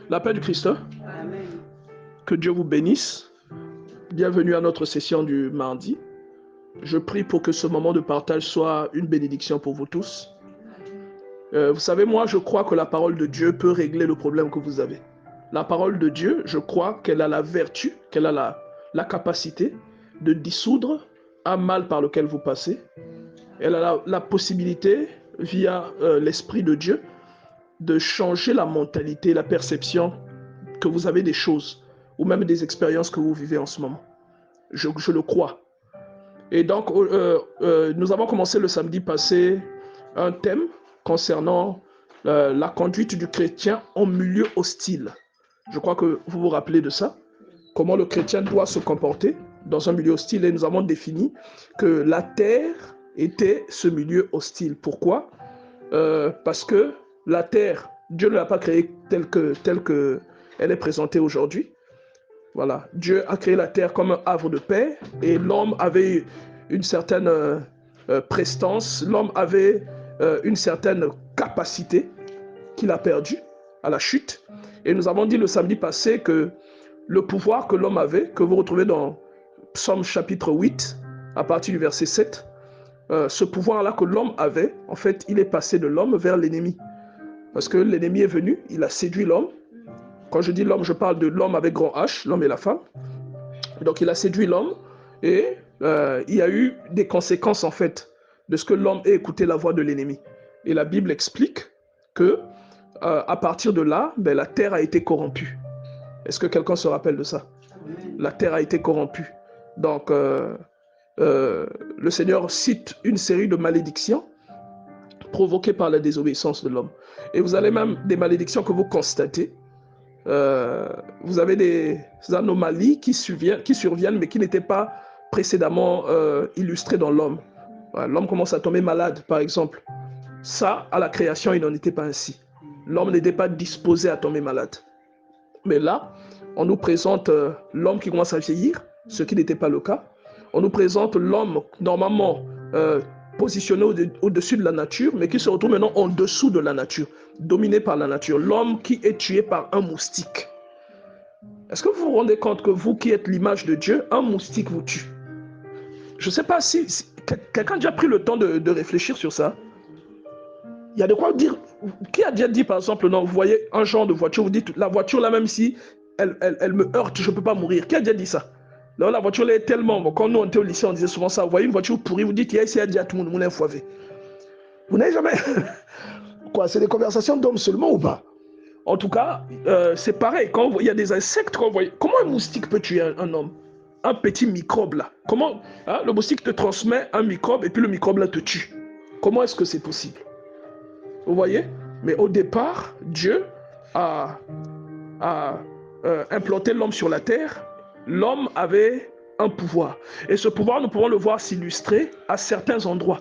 La paix du Christ. Amen. Que Dieu vous bénisse. Bienvenue à notre session du mardi. Je prie pour que ce moment de partage soit une bénédiction pour vous tous. Vous savez, moi, je crois que la parole de Dieu peut régler le problème que vous avez. La parole de Dieu, je crois qu'elle a la vertu, qu'elle a la capacité de dissoudre un mal par lequel vous passez. Elle a la possibilité, via l'Esprit de Dieu, de changer la mentalité, la perception que vous avez des choses ou même des expériences que vous vivez en ce moment. Je le crois. Et donc, nous avons commencé le samedi passé un thème concernant la conduite du chrétien en milieu hostile. Je crois que vous vous rappelez de ça. Comment le chrétien doit se comporter dans un milieu hostile. Et nous avons défini que la terre était ce milieu hostile. Pourquoi ? Parce que la terre, Dieu ne l'a pas créée telle que elle est présentée aujourd'hui. Voilà, Dieu a créé la terre comme un havre de paix et l'homme avait une certaine prestance, l'homme avait une certaine capacité qu'il a perdue à la chute. Et nous avons dit le samedi passé que le pouvoir que l'homme avait, que vous retrouvez dans Psaume chapitre 8, à partir du verset 7, ce pouvoir-là que l'homme avait, en fait, il est passé de l'homme vers l'ennemi. Parce que l'ennemi est venu, il a séduit l'homme. Quand je dis l'homme, je parle de l'homme avec grand H, l'homme et la femme. Donc il a séduit l'homme et il y a eu des conséquences en fait de ce que l'homme ait écouté la voix de l'ennemi. Et la Bible explique que à partir de là, la terre a été corrompue. Est-ce que quelqu'un se rappelle de ça ? La terre a été corrompue. Donc le Seigneur cite une série de malédictions provoquées par la désobéissance de l'homme. Et vous avez même des malédictions que vous constatez. Vous avez des anomalies qui surviennent mais qui n'étaient pas précédemment illustrées dans l'homme. Voilà, l'homme commence à tomber malade, par exemple. Ça, à la création, il n'en était pas ainsi. L'homme n'était pas disposé à tomber malade. Mais là, on nous présente l'homme qui commence à vieillir, ce qui n'était pas le cas. On nous présente l'homme normalement positionné au-dessus de la nature, mais qui se retrouve maintenant en dessous de la nature, dominé par la nature. L'homme qui est tué par un moustique. Est-ce que vous vous rendez compte que vous qui êtes l'image de Dieu, un moustique vous tue? Je ne sais pas si quelqu'un a déjà pris le temps de réfléchir sur ça. Il y a de quoi dire. Qui a déjà dit, par exemple, non, vous voyez un genre de voiture, vous dites, la voiture là, même si elle me heurte, je ne peux pas mourir. Qui a déjà dit ça? Là, la voiture là est tellement... Bon, quand nous, on était au lycée, on disait souvent ça. Vous voyez une voiture pourrie, vous dites, il y a essayé à dire à tout le monde, un foivé. Vous n'avez jamais... Quoi, c'est des conversations d'hommes seulement ou pas? En tout cas, c'est pareil. Quand il y a des insectes, quand vous voyez... Comment un moustique peut tuer un homme? Un petit microbe là. Comment le moustique te transmet un microbe et puis le microbe là te tue? Comment est-ce que c'est possible? Vous voyez? Mais au départ, Dieu a implanté l'homme sur la terre. L'homme avait un pouvoir. Et ce pouvoir, nous pouvons le voir s'illustrer à certains endroits.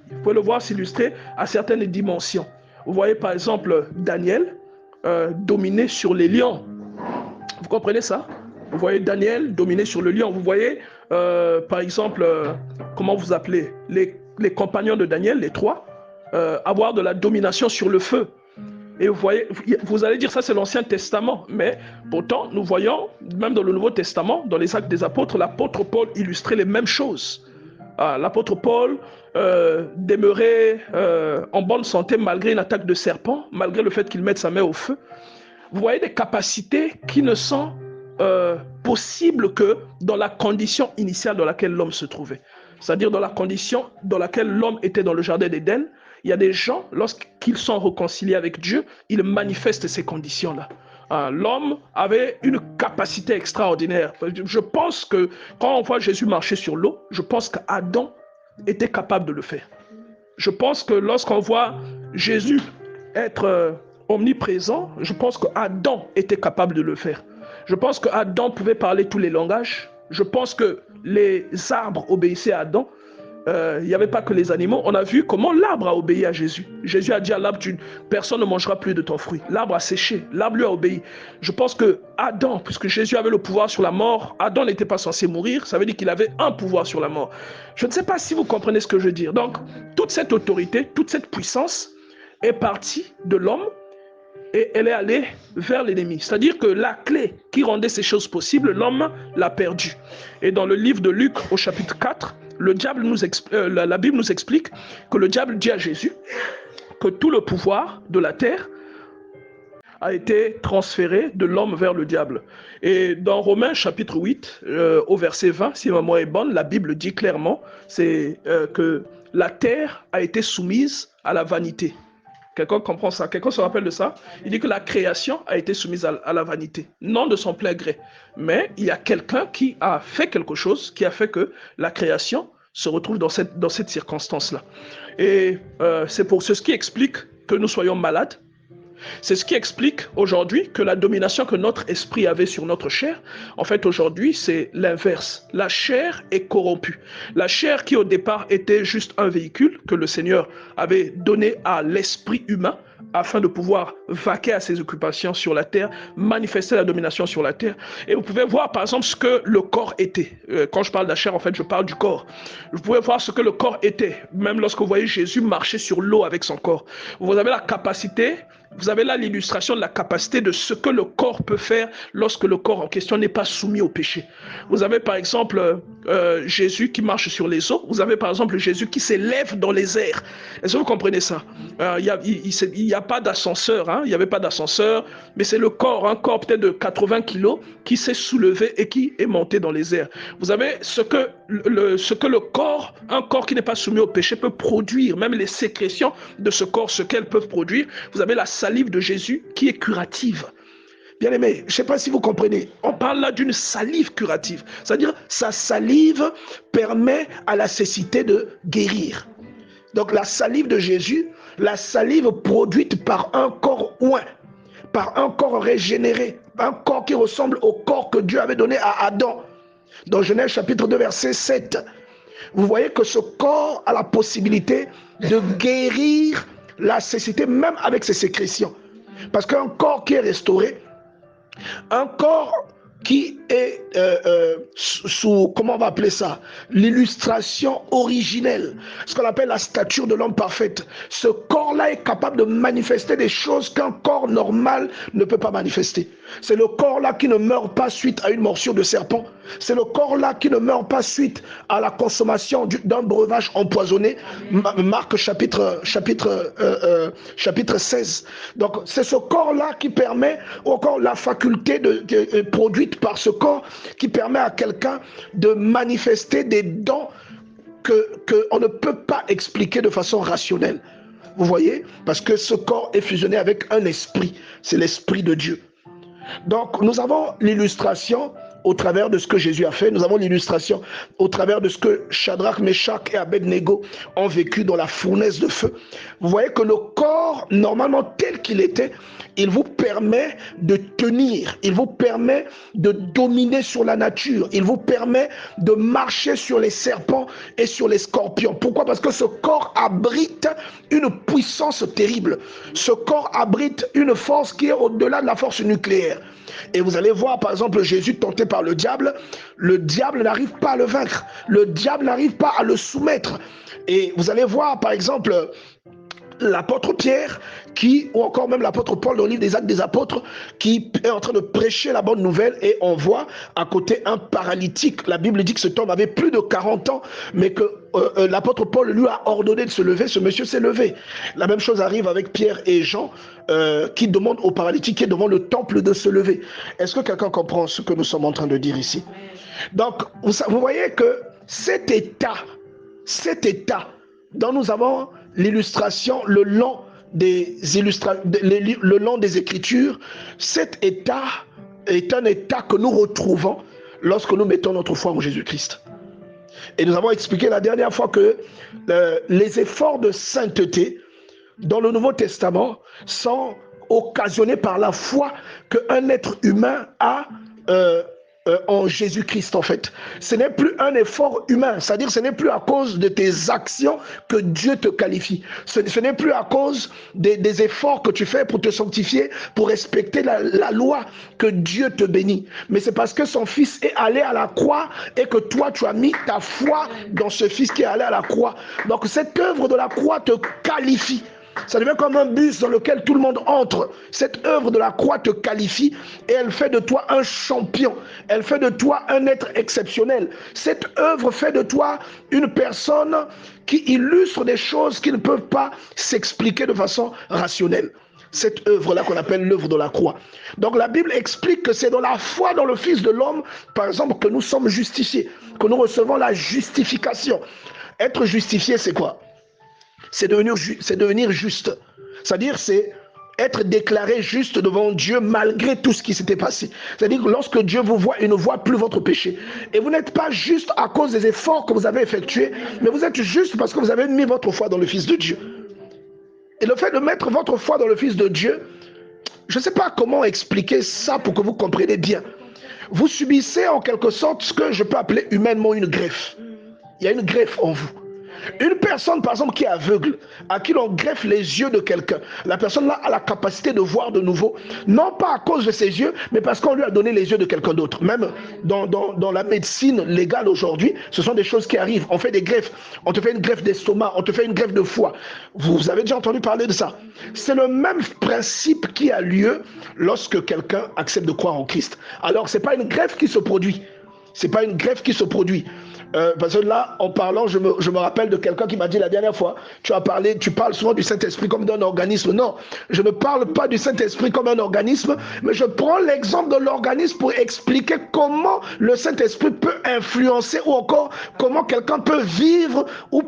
Vous pouvez le voir s'illustrer à certaines dimensions. Vous voyez par exemple Daniel dominer sur les lions. Vous comprenez ça? Vous voyez Daniel dominer sur le lion. Vous voyez par exemple, comment vous appelez les compagnons de Daniel, les trois, avoir de la domination sur le feu. Et vous voyez, vous allez dire ça c'est l'Ancien Testament, mais pourtant nous voyons, même dans le Nouveau Testament, dans les Actes des Apôtres, l'apôtre Paul illustrait les mêmes choses. L'apôtre Paul demeurait en bonne santé malgré une attaque de serpent, malgré le fait qu'il mette sa main au feu. Vous voyez des capacités qui ne sont possibles que dans la condition initiale dans laquelle l'homme se trouvait. C'est-à-dire dans la condition dans laquelle l'homme était dans le jardin d'Éden. Il y a des gens, lorsqu'ils sont réconciliés avec Dieu, ils manifestent ces conditions-là. L'homme avait une capacité extraordinaire. Je pense que quand on voit Jésus marcher sur l'eau, je pense qu'Adam était capable de le faire. Je pense que lorsqu'on voit Jésus être omniprésent, je pense qu'Adam était capable de le faire. Je pense qu'Adam pouvait parler tous les langages. Je pense que les arbres obéissaient à Adam. Il n'y avait pas que les animaux. On a vu comment l'arbre a obéi à Jésus. Jésus a dit à l'arbre, personne ne mangera plus de ton fruit. L'arbre a séché, l'arbre lui a obéi. Je pense que Adam, puisque Jésus avait le pouvoir sur la mort, Adam n'était pas censé mourir, ça veut dire qu'il avait un pouvoir sur la mort. Je ne sais pas si vous comprenez ce que je veux dire. Donc, toute cette autorité, toute cette puissance est partie de l'homme et elle est allée vers l'ennemi. C'est-à-dire que la clé qui rendait ces choses possibles, l'homme l'a perdue. Et dans le livre de Luc, au chapitre 4, la Bible nous explique que le diable dit à Jésus que tout le pouvoir de la terre a été transféré de l'homme vers le diable. Et dans Romains chapitre 8, au verset 20, si ma mémoire est bonne, la Bible dit clairement que la terre a été soumise à la vanité. Quelqu'un comprend ça? Quelqu'un se rappelle de ça? Il dit que la création a été soumise à la vanité, non de son plein gré. Mais il y a quelqu'un qui a fait quelque chose, qui a fait que la création se retrouve dans cette circonstance-là. Et c'est ce qui explique que nous soyons malades. C'est ce qui explique aujourd'hui que la domination que notre esprit avait sur notre chair, en fait aujourd'hui c'est l'inverse. La chair est corrompue. La chair qui au départ était juste un véhicule que le Seigneur avait donné à l'esprit humain afin de pouvoir vaquer à ses occupations sur la terre, manifester la domination sur la terre. Et vous pouvez voir par exemple ce que le corps était. Quand je parle de la chair, en fait je parle du corps. Vous pouvez voir ce que le corps était, même lorsque vous voyez Jésus marcher sur l'eau avec son corps. Vous avez la capacité. Vous avez là l'illustration de la capacité de ce que le corps peut faire lorsque le corps en question n'est pas soumis au péché. Vous avez par exemple Jésus qui marche sur les eaux. Vous avez par exemple Jésus qui s'élève dans les airs. Est-ce que vous comprenez ça? Il n'y a pas d'ascenseur, hein? Il n'y avait pas d'ascenseur, mais c'est le corps, un corps peut-être de 80 kilos qui s'est soulevé et qui est monté dans les airs. Vous avez ce que le corps, un corps qui n'est pas soumis au péché peut produire, même les sécrétions de ce corps, ce qu'elles peuvent produire. Vous avez la salive de Jésus qui est curative. Bien aimé, je ne sais pas si vous comprenez, on parle là d'une salive curative. C'est-à-dire, sa salive permet à la cécité de guérir. Donc la salive de Jésus, la salive produite par un corps oint, par un corps régénéré, un corps qui ressemble au corps que Dieu avait donné à Adam. Dans Genèse chapitre 2, verset 7, vous voyez que ce corps a la possibilité de guérir la cécité, même avec ses sécrétions. Parce qu'un corps qui est restauré, un corps qui est sous, comment on va appeler ça, l'illustration originelle, ce qu'on appelle la stature de l'homme parfaite. Ce corps-là est capable de manifester des choses qu'un corps normal ne peut pas manifester. C'est le corps-là qui ne meurt pas suite à une morsure de serpent. C'est le corps-là qui ne meurt pas suite à la consommation d'un breuvage empoisonné. Marc chapitre 16. Donc c'est ce corps-là qui permet, ou encore la faculté produite par ce corps, qui permet à quelqu'un de manifester des dons qu'on ne peut pas expliquer de façon rationnelle. Vous voyez? Parce que ce corps est fusionné avec un esprit. C'est l'esprit de Dieu. Donc nous avons l'illustration au travers de ce que Jésus a fait. Nous avons l'illustration au travers de ce que Shadrach, Meshach et Abednego ont vécu dans la fournaise de feu. Vous voyez que le corps, normalement tel qu'il était, il vous permet de tenir, il vous permet de dominer sur la nature, il vous permet de marcher sur les serpents et sur les scorpions. Pourquoi? Parce que ce corps abrite une puissance terrible. Ce corps abrite une force qui est au-delà de la force nucléaire. Et vous allez voir par exemple Jésus tenté par le diable n'arrive pas à le vaincre, le diable n'arrive pas à le soumettre. Et vous allez voir par exemple l'apôtre Pierre, ou encore même l'apôtre Paul dans le livre des Actes des Apôtres, qui est en train de prêcher la bonne nouvelle, et on voit à côté un paralytique. La Bible dit que cet homme avait plus de 40 ans, mais que l'apôtre Paul lui a ordonné de se lever. Ce monsieur s'est levé. La même chose arrive avec Pierre et Jean, qui demandent au paralytique qui est devant le temple de se lever. Est-ce que quelqu'un comprend ce que nous sommes en train de dire ici? Donc, vous voyez que cet état dont nous avons l'illustration le long des Écritures, cet état est un état que nous retrouvons lorsque nous mettons notre foi en Jésus-Christ. Et nous avons expliqué la dernière fois que les efforts de sainteté dans le Nouveau Testament sont occasionnés par la foi qu'un être humain a en Jésus-Christ en fait. Ce n'est plus un effort humain, c'est-à-dire ce n'est plus à cause de tes actions que Dieu te qualifie. Ce n'est plus à cause des efforts que tu fais pour te sanctifier, pour respecter la loi que Dieu te bénit. Mais c'est parce que son fils est allé à la croix et que toi tu as mis ta foi dans ce fils qui est allé à la croix. Donc cette œuvre de la croix te qualifie. Ça devient comme un bus dans lequel tout le monde entre. Cette œuvre de la croix te qualifie et elle fait de toi un champion. Elle fait de toi un être exceptionnel. Cette œuvre fait de toi une personne qui illustre des choses qui ne peuvent pas s'expliquer de façon rationnelle. Cette œuvre-là qu'on appelle l'œuvre de la croix. Donc la Bible explique que c'est dans la foi dans le Fils de l'homme, par exemple, que nous sommes justifiés, que nous recevons la justification. Être justifié, c'est quoi? C'est devenir juste. C'est-à-dire, c'est être déclaré juste devant Dieu malgré tout ce qui s'était passé. C'est-à-dire que lorsque Dieu vous voit, il ne voit plus votre péché. Et vous n'êtes pas juste à cause des efforts que vous avez effectués, mais vous êtes juste parce que vous avez mis votre foi dans le Fils de Dieu. Et le fait de mettre votre foi dans le Fils de Dieu, je ne sais pas comment expliquer ça pour que vous compreniez bien. Vous subissez en quelque sorte ce que je peux appeler humainement une greffe. Il y a une greffe en vous. Une personne, par exemple, qui est aveugle, à qui l'on greffe les yeux de quelqu'un, la personne-là a la capacité de voir de nouveau, non pas à cause de ses yeux, mais parce qu'on lui a donné les yeux de quelqu'un d'autre. Même dans la médecine légale aujourd'hui, ce sont des choses qui arrivent. On fait des greffes. On te fait une greffe d'estomac, on te fait une greffe de foie. Vous avez déjà entendu parler de ça. C'est le même principe qui a lieu lorsque quelqu'un accepte de croire en Christ. Alors, ce n'est pas une greffe qui se produit. Ce n'est pas une greffe qui se produit. Parce que là, en parlant, je me rappelle de quelqu'un qui m'a dit la dernière fois, tu parles souvent du Saint-Esprit comme d'un organisme. Non, je ne parle pas du Saint-Esprit comme un organisme, mais je prends l'exemple de l'organisme pour expliquer comment le Saint-Esprit peut influencer ou encore comment quelqu'un peut vivre ou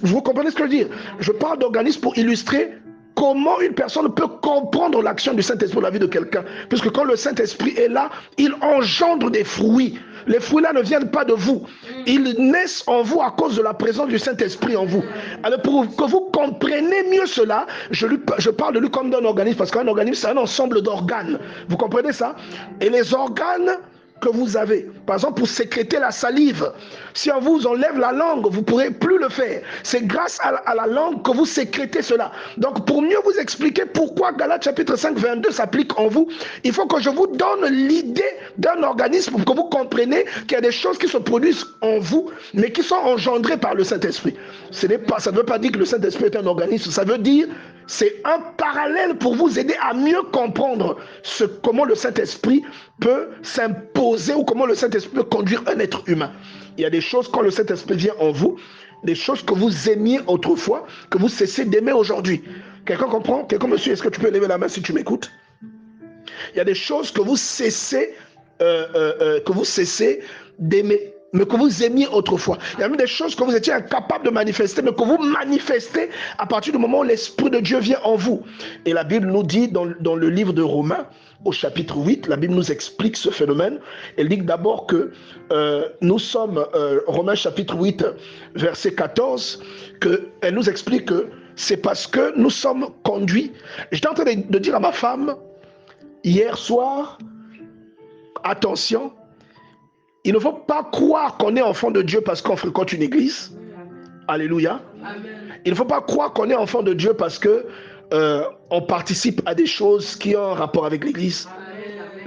vous comprenez ce que je veux dire? Je parle d'organisme pour illustrer comment une personne peut comprendre l'action du Saint-Esprit dans la vie de quelqu'un. Puisque quand le Saint-Esprit est là, il engendre des fruits. Les fruits-là ne viennent pas de vous. Ils naissent en vous à cause de la présence du Saint-Esprit en vous. Alors pour que vous compreniez mieux cela, je parle de lui comme d'un organisme, parce qu'un organisme, c'est un ensemble d'organes. Vous comprenez ça? Et les organes que vous avez, par exemple pour sécréter la salive, si on vous enlève la langue, vous ne pourrez plus le faire. C'est grâce à la langue que vous sécrétez cela. Donc pour mieux vous expliquer pourquoi Galates chapitre 5 22 s'applique en vous, il faut que je vous donne l'idée d'un organisme pour que vous compreniez qu'il y a des choses qui se produisent en vous, mais qui sont engendrées par le Saint-Esprit. Ça ne veut pas dire que le Saint-Esprit est un organisme, ça veut dire c'est un parallèle pour vous aider à mieux comprendre comment le Saint-Esprit peut s'imposer ou comment le Saint-Esprit peut conduire un être humain. Il y a des choses, quand le Saint-Esprit vient en vous, des choses que vous aimiez autrefois, que vous cessez d'aimer aujourd'hui. Quelqu'un comprend? Quelqu'un, monsieur, est-ce que tu peux lever la main si tu m'écoutes? Il y a des choses que vous cessez d'aimer, mais que vous aimiez autrefois. Il y a même des choses que vous étiez incapable de manifester, mais que vous manifestez à partir du moment où l'Esprit de Dieu vient en vous. Et la Bible nous dit dans le livre de Romains, au chapitre 8, la Bible nous explique ce phénomène. Elle dit d'abord que nous sommes, Romains chapitre 8, verset 14, elle nous explique que c'est parce que nous sommes conduits. J'étais en train de dire à ma femme, hier soir, attention, il ne faut pas croire qu'on est enfant de Dieu parce qu'on fréquente une église. Alléluia. Amen. Il ne faut pas croire qu'on est enfant de Dieu parce que on participe à des choses qui ont un rapport avec l'église.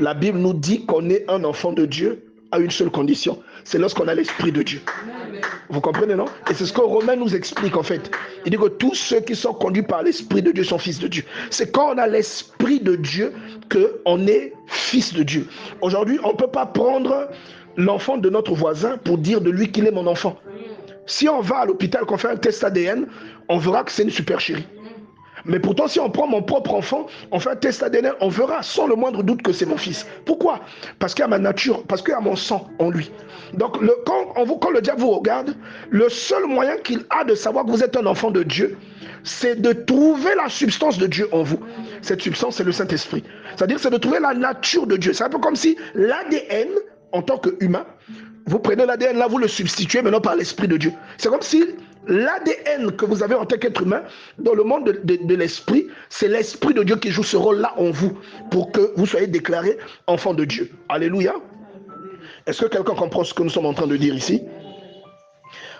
La Bible nous dit qu'on est un enfant de Dieu à une seule condition, c'est lorsqu'on a l'Esprit de Dieu. Amen. Vous comprenez, non? Et c'est ce que Romain nous explique en fait. Il dit que tous ceux qui sont conduits par l'Esprit de Dieu sont fils de Dieu. C'est quand on a l'Esprit de Dieu qu'on est fils de Dieu. Aujourd'hui, on ne peut pas prendre l'enfant de notre voisin pour dire de lui qu'il est mon enfant. Si on va à l'hôpital, qu'on fait un test ADN, on verra que c'est une super chérie. Mais pourtant, si on prend mon propre enfant, on fait un test ADN, on verra sans le moindre doute que c'est mon fils. Pourquoi? Parce qu'il y a ma nature, parce qu'il y a mon sang en lui. Donc, quand le diable vous regarde, le seul moyen qu'il a de savoir que vous êtes un enfant de Dieu, c'est de trouver la substance de Dieu en vous. Cette substance, c'est le Saint-Esprit. C'est-à-dire, c'est de trouver la nature de Dieu. C'est un peu comme si l'ADN, en tant qu'humain, vous prenez l'ADN là, vous le substituez maintenant par l'Esprit de Dieu. C'est comme si l'ADN que vous avez en tant qu'être humain, dans le monde de l'Esprit, c'est l'Esprit de Dieu qui joue ce rôle-là en vous, pour que vous soyez déclarés enfants de Dieu. Alléluia. Est-ce que quelqu'un comprend ce que nous sommes en train de dire ici?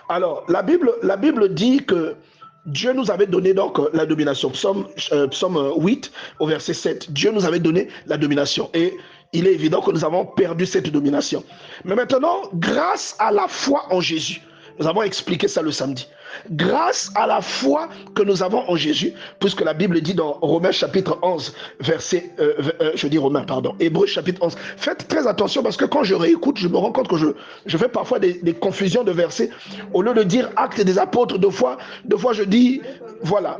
Alors, la Bible dit que Dieu nous avait donné donc la domination. Psaume 8, au verset 7. Dieu nous avait donné la domination. Et il est évident que nous avons perdu cette domination. Mais maintenant, grâce à la foi en Jésus, Nous avons expliqué ça le samedi. Grâce à la foi que nous avons en Jésus, puisque la Bible dit dans Romains chapitre 11, verset, Hébreux chapitre 11. Faites très attention parce que quand je réécoute, je me rends compte que je fais parfois des confusions de versets. Au lieu de dire actes des apôtres, deux fois je dis, voilà.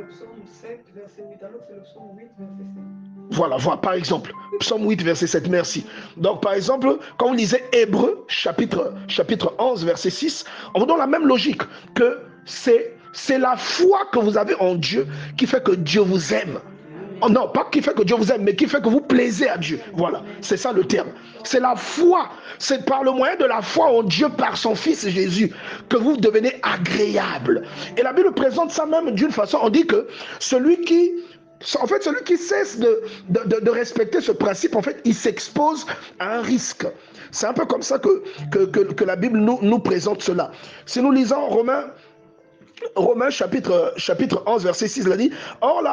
Voilà, par exemple, Psaume 8, verset 7, merci. Donc, par exemple, quand vous lisez Hébreux, chapitre 11, verset 6, on vous donne la même logique, que c'est la foi que vous avez en Dieu qui fait que Dieu vous aime. Oh non, pas qui fait que Dieu vous aime, mais qui fait que vous plaisez à Dieu. Voilà, c'est ça le terme. C'est la foi, c'est par le moyen de la foi en Dieu, par son Fils Jésus, que vous devenez agréable. Et la Bible présente ça même d'une façon, on dit que celui qui cesse de respecter ce principe, en fait, il s'expose à un risque. C'est un peu comme ça que la Bible nous présente cela. Si nous lisons Romains chapitre 11, verset 6, il a dit, or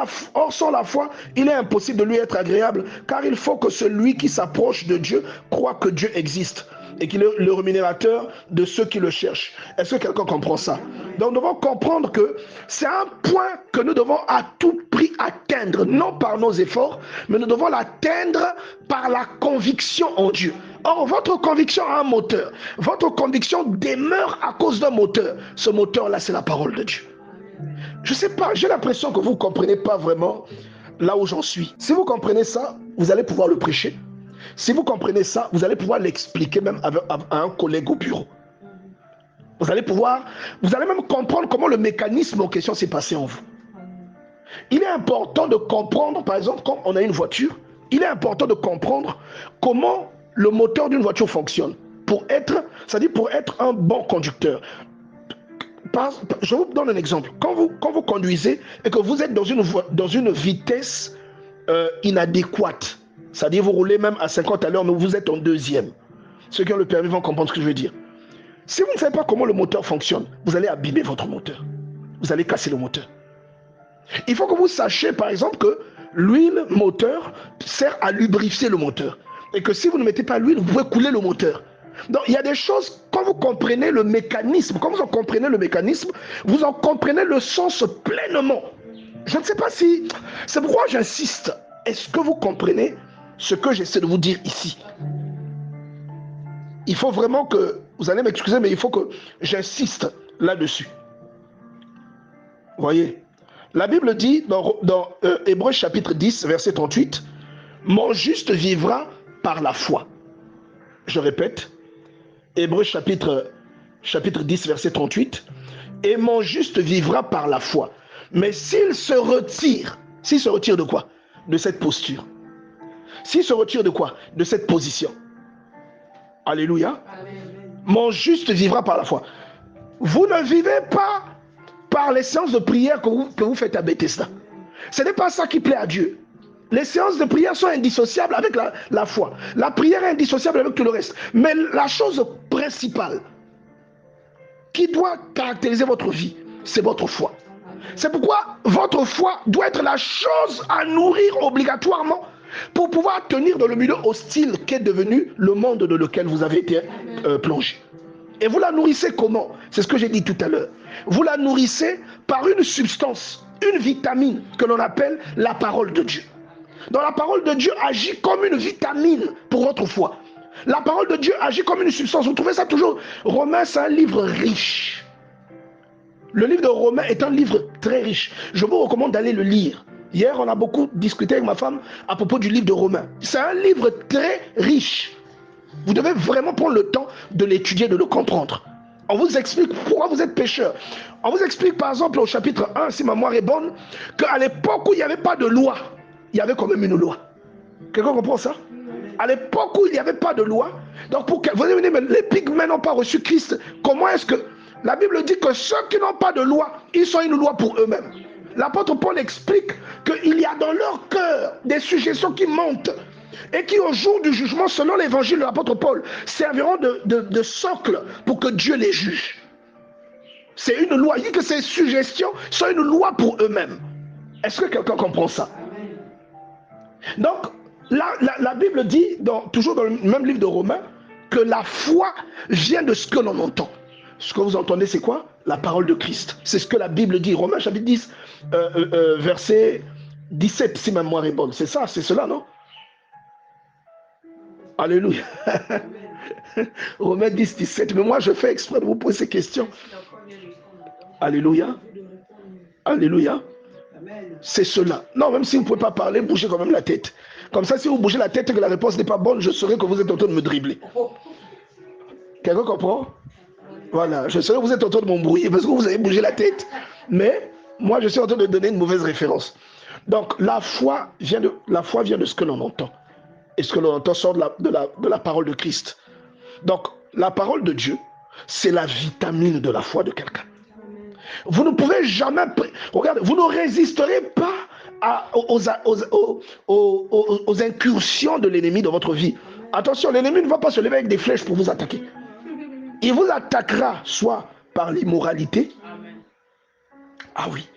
sans la foi, il est impossible de lui être agréable, car il faut que celui qui s'approche de Dieu croit que Dieu existe et qu'il est le rémunérateur de ceux qui le cherchent. Est-ce que quelqu'un comprend ça? Donc nous devons comprendre que c'est un point que nous devons à tout prix atteindre, non par nos efforts, mais nous devons l'atteindre par la conviction en Dieu. Or, votre conviction a un moteur. Votre conviction demeure à cause d'un moteur. Ce moteur-là, c'est la parole de Dieu. Je ne sais pas, j'ai l'impression que vous ne comprenez pas vraiment là où j'en suis. Si vous comprenez ça, vous allez pouvoir le prêcher. Si vous comprenez ça, vous allez pouvoir l'expliquer même à un collègue au bureau. Vous allez même comprendre comment le mécanisme en question s'est passé en vous. Il est important de comprendre, par exemple, quand on a une voiture, il est important de comprendre comment le moteur d'une voiture fonctionne pour être un bon conducteur. Je vous donne un exemple. Quand vous conduisez et que vous êtes dans une vitesse inadéquate, c'est-à-dire vous roulez même à 50 à l'heure, mais vous êtes en deuxième. Ceux qui ont le permis vont comprendre ce que je veux dire. Si vous ne savez pas comment le moteur fonctionne, vous allez abîmer votre moteur. Vous allez casser le moteur. Il faut que vous sachiez, par exemple, que l'huile moteur sert à lubrifier le moteur. Et que si vous ne mettez pas l'huile, vous pouvez couler le moteur. Donc, il y a des choses, quand vous comprenez le mécanisme, vous en comprenez le sens pleinement. Je ne sais pas si... C'est pourquoi j'insiste. Est-ce que vous comprenez ce que j'essaie de vous dire ici? Il faut vraiment que... Vous allez m'excuser, mais il faut que j'insiste là-dessus. Vous voyez? La Bible dit dans Hébreux chapitre 10, verset 38, « Mon juste vivra par la foi. » Je répète, Hébreux chapitre 10, verset 38, « Et mon juste vivra par la foi. » Mais s'il se retire de quoi? De cette posture. S'il se retire de quoi? De cette position. Alléluia. Mon juste vivra par la foi. Vous ne vivez pas par les séances de prière que vous faites à Bethesda. Ce n'est pas ça qui plaît à Dieu. Les séances de prière sont indissociables avec la foi. La prière est indissociable avec tout le reste. Mais la chose principale qui doit caractériser votre vie, c'est votre foi. C'est pourquoi votre foi doit être la chose à nourrir obligatoirement pour pouvoir tenir dans le milieu hostile qu'est devenu le monde dans lequel vous avez été plongé. Et vous la nourrissez comment? C'est ce que j'ai dit tout à l'heure. Vous la nourrissez par une substance, une vitamine que l'on appelle la parole de Dieu. Donc la parole de Dieu agit comme une vitamine pour votre foi. La parole de Dieu agit comme une substance. Vous trouvez ça toujours? Romains, c'est un livre riche. Le livre de Romains est un livre très riche. Je vous recommande d'aller le lire. Hier, on a beaucoup discuté avec ma femme à propos du livre de Romains. C'est un livre très riche. Vous devez vraiment prendre le temps de l'étudier, de le comprendre. On vous explique pourquoi vous êtes pécheur. On vous explique par exemple au chapitre 1, si ma mémoire est bonne, qu'à l'époque où il n'y avait pas de loi, il y avait quand même une loi. Quelqu'un comprend ça? À l'époque où il n'y avait pas de loi, donc vous allez me dire, mais les pygmées n'ont pas reçu Christ. Comment est-ce que... La Bible dit que ceux qui n'ont pas de loi, ils sont une loi pour eux-mêmes. L'apôtre Paul explique qu'il y a dans leur cœur des suggestions qui montent et qui au jour du jugement, selon l'évangile de l'apôtre Paul, serviront de socle pour que Dieu les juge. C'est une loi. Il dit que ces suggestions sont une loi pour eux-mêmes. Est-ce que quelqu'un comprend ça? Donc, la Bible dit, toujours dans le même livre de Romains, que la foi vient de ce que l'on entend. Ce que vous entendez, c'est quoi? La parole de Christ. C'est ce que la Bible dit. Romains chapitre 10, verset 17, si ma mémoire est bonne. C'est ça, c'est cela, non? Alléluia. Romains 10, 17. Mais moi, je fais exprès de vous poser ces questions. Alléluia. Alléluia. C'est cela. Non, même si vous ne pouvez pas parler, bougez quand même la tête. Comme ça, si vous bougez la tête et que la réponse n'est pas bonne, je saurai que vous êtes en train de me dribbler. Quelqu'un comprend? Voilà, je saurai que vous êtes en train de m'embrouiller parce que vous avez bougé la tête. Mais moi, je suis en train de donner une mauvaise référence. Donc, la foi vient de ce que l'on entend. Et ce que l'on entend sort de la parole de Christ. Donc, la parole de Dieu, c'est la vitamine de la foi de quelqu'un. Vous ne pouvez jamais... Regardez, vous ne résisterez pas aux incursions de l'ennemi dans votre vie. Attention, l'ennemi ne va pas se lever avec des flèches pour vous attaquer. Il vous attaquera soit par l'immoralité. Ah oui,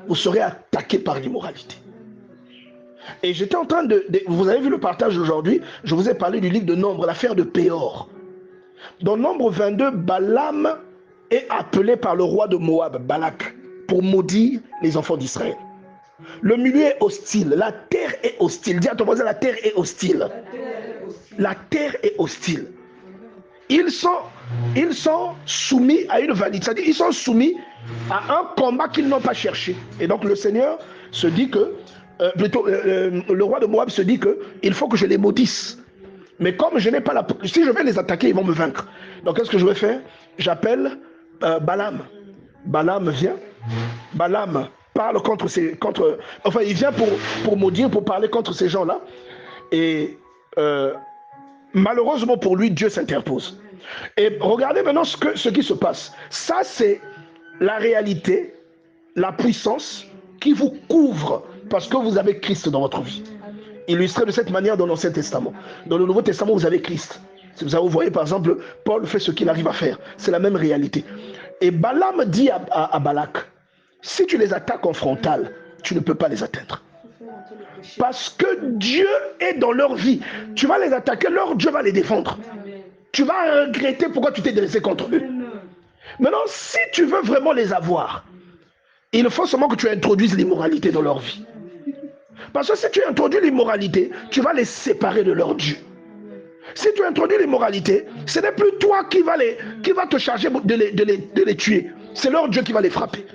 vous serez attaqué par l'immoralité. Et j'étais en train vous avez vu le partage aujourd'hui, je vous ai parlé du livre de Nombre, l'affaire de Péor. Dans Nombre 22, Balaam est appelé par le roi de Moab, Balak, pour maudire les enfants d'Israël. Le milieu est hostile, la terre est hostile. Dis à ton voisin, la terre est hostile. La terre est hostile. Ils sont soumis à une validité, c'est-à-dire ils sont soumis à un combat qu'ils n'ont pas cherché. Et donc le Seigneur se dit que, le roi de Moab se dit que il faut que je les maudisse. Mais comme je n'ai pas si je vais les attaquer, ils vont me vaincre. Donc qu'est-ce que je vais faire? J'appelle Balaam. Balaam vient. Balaam parle enfin, il vient pour maudire, pour parler contre ces gens-là. Et malheureusement pour lui, Dieu s'interpose. Et regardez maintenant ce qui se passe. Ça, c'est la réalité, la puissance qui vous couvre parce que vous avez Christ dans votre vie. Illustré de cette manière dans l'Ancien Testament. Dans le Nouveau Testament, vous avez Christ. Si vous voyez, par exemple, Paul fait ce qu'il arrive à faire. C'est la même réalité. Et Balaam dit à Balak, si tu les attaques en frontal, tu ne peux pas les atteindre. Parce que Dieu est dans leur vie. Tu vas les attaquer, leur Dieu va les défendre. Tu vas regretter pourquoi tu t'es dressé contre eux. Maintenant, si tu veux vraiment les avoir, il faut seulement que tu introduises l'immoralité dans leur vie. Parce que si tu introduis l'immoralité, tu vas les séparer de leur Dieu. Si tu introduis l'immoralité, ce n'est plus toi qui va te charger de les tuer. C'est leur Dieu qui va les frapper.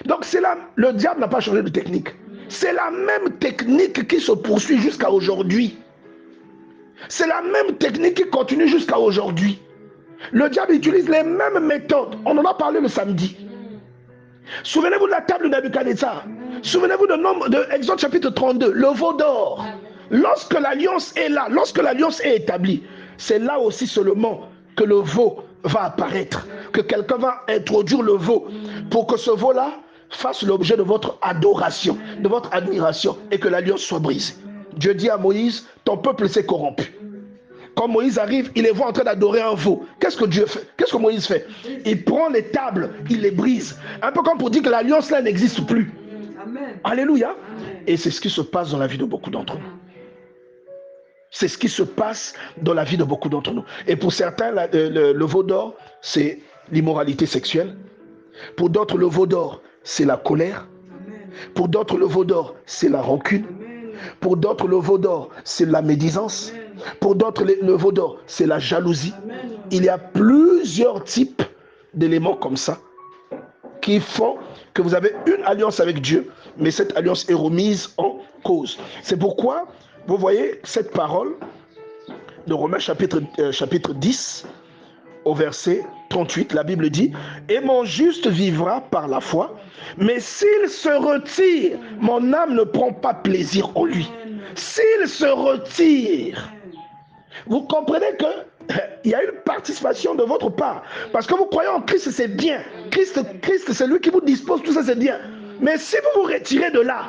Donc le diable n'a pas changé de technique. C'est la même technique qui se poursuit jusqu'à aujourd'hui. C'est la même technique qui continue jusqu'à aujourd'hui. Le diable utilise les mêmes méthodes. On en a parlé le samedi. Souvenez-vous de la table de Nabuchodonosor. Souvenez-vous de Exode chapitre 32, le veau d'or. Lorsque l'alliance est là, lorsque l'alliance est établie, c'est là aussi seulement que le veau va apparaître, que quelqu'un va introduire le veau pour que ce veau-là fasse l'objet de votre adoration, de votre admiration et que l'alliance soit brisée. Dieu dit à Moïse, ton peuple s'est corrompu. Quand Moïse arrive, il les voit en train d'adorer un veau. Qu'est-ce que Dieu fait? Qu'est-ce que Moïse fait? Il prend les tables, il les brise. Un peu comme pour dire que l'alliance là n'existe plus. Amen. Alléluia. Amen. Et c'est ce qui se passe dans la vie de beaucoup d'entre nous. C'est ce qui se passe dans la vie de beaucoup d'entre nous. Et pour certains, le veau d'or, c'est l'immoralité sexuelle. Pour d'autres, le veau d'or, c'est la colère. Pour d'autres, le veau d'or, c'est la rancune. Pour d'autres, le veau d'or, c'est la médisance. Pour d'autres, le veau d'or, c'est la jalousie. Il y a plusieurs types d'éléments comme ça qui font que vous avez une alliance avec Dieu, mais cette alliance est remise en cause. C'est pourquoi, vous voyez cette parole de Romains chapitre 10, au verset 38, la Bible dit « Et mon juste vivra par la foi, mais s'il se retire, mon âme ne prend pas plaisir en lui. » S'il se retire, vous comprenez que il y a une participation de votre part. Parce que vous croyez en Christ, c'est bien. Christ, c'est lui qui vous dispose, tout ça, c'est bien. Mais si vous vous retirez de là,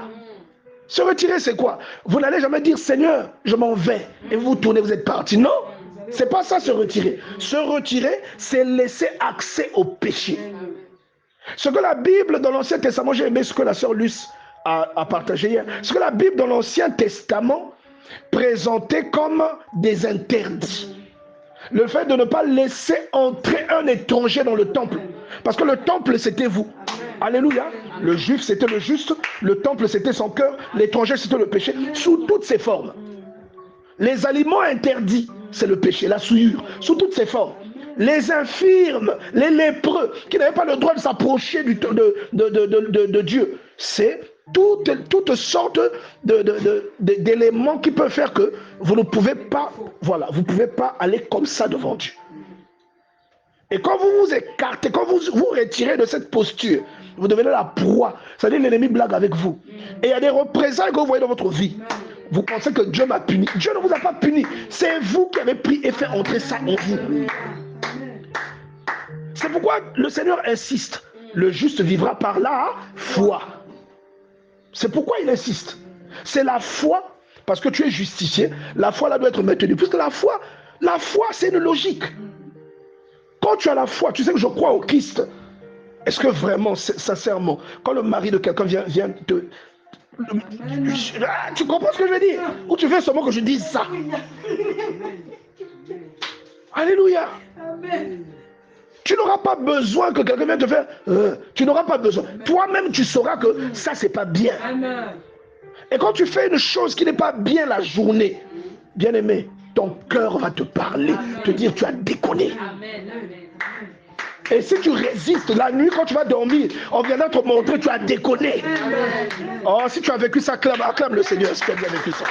se retirer, c'est quoi? Vous n'allez jamais dire, Seigneur, je m'en vais. Et vous vous tournez, vous êtes parti. Non, c'est pas ça, se retirer. Se retirer, c'est laisser accès au péché. Ce que la Bible, dans l'Ancien Testament, j'ai aimé ce que la sœur Luce a partagé hier. Ce que la Bible, dans l'Ancien Testament, présentait comme des interdits. Le fait de ne pas laisser entrer un étranger dans le temple. Parce que le temple, c'était vous. Alléluia. Le juif, c'était le juste. Le temple, c'était son cœur. L'étranger, c'était le péché. Sous toutes ses formes. Les aliments interdits, c'est le péché, la souillure. Sous toutes ses formes. Les infirmes, les lépreux, qui n'avaient pas le droit de s'approcher de Dieu. C'est toutes sortes d'éléments qui peuvent faire que vous ne pouvez pas, voilà, vous ne pouvez pas aller comme ça devant Dieu. Et quand vous vous écartez, quand vous vous retirez de cette posture, vous devenez la proie. C'est-à-dire l'ennemi blague avec vous. Et il y a des représailles que vous voyez dans votre vie. Vous pensez que Dieu m'a puni. Dieu ne vous a pas puni. C'est vous qui avez pris et fait entrer ça en vous. C'est pourquoi le Seigneur insiste. Le juste vivra par la foi. C'est pourquoi il insiste. C'est la foi, parce que tu es justifié. La foi là doit être maintenue. Puisque la foi c'est une logique. Quand tu as la foi, tu sais que je crois au Christ. Est-ce que vraiment, sincèrement, quand le mari de quelqu'un vient te... Tu comprends ce que je veux dire? Ou tu veux seulement que je dise ça? Alléluia. Amen. Tu n'auras pas besoin que quelqu'un vienne te faire... tu n'auras pas besoin. Toi-même, tu sauras que ça, c'est pas bien. Amen. Et quand tu fais une chose qui n'est pas bien la journée, bien aimé, ton cœur va te parler, te dire tu as déconné. Amen. Et si tu résistes la nuit quand tu vas dormir, on viendra te montrer tu as déconné. Amen. Oh, si tu as vécu ça, acclame le Seigneur si tu as bien vécu ça.